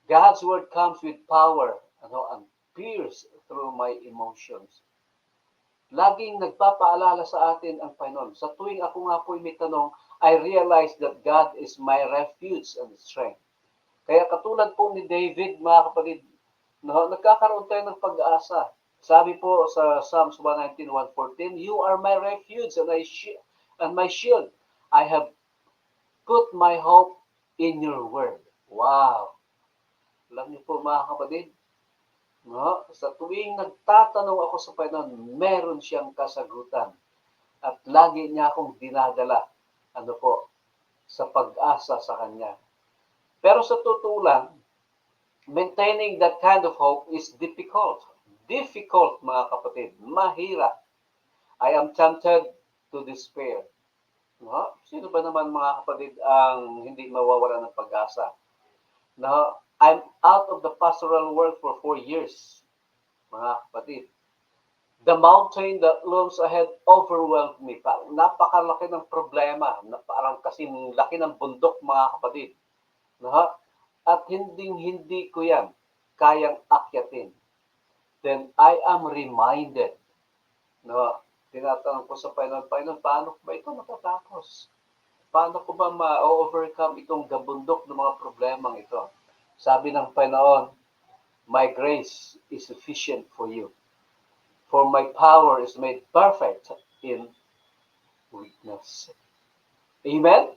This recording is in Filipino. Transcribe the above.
God's word comes with power, and pierce through my emotions. Laging nagpapaalala sa atin ang Panginoon. Sa tuwing ako nga po'y may tanong, I realize that God is my refuge and strength. Kaya katulad po ni David, mga kapatid, no, nagkakaroon tayo ng pag-asa. Sabi po sa Psalms 119, 114, You are my refuge and my shield. I have put my hope in your word. Wow! Alam niyo po mga kapatid, no, sa tuwing nagtatanong ako sa Panginoon, meron siyang kasagutan. At lagi niya akong dinadala, sa pag-asa sa Kanya. Pero sa totoo lang, maintaining that kind of hope is difficult. Difficult, mga kapatid. Mahirap. I am tempted to despair. No? Sino ba naman, mga kapatid, ang hindi mawawala ng pag-asa? No? I'm out of the pastoral work for 4 years, mga kapatid. The mountain that looms ahead overwhelmed me. Napakalaki ng problema. Parang kasing laki ng bundok, mga kapatid. No? At hindi ko yan kayang akyatin. Then I am reminded, no, tinatanong ko sa Panginoon, paano ba ito matatapos? Paano ko ba ma-overcome itong gabundok ng mga problemang ito? Sabi ng Panginoon, My grace is sufficient for you. For my power is made perfect in weakness. Amen?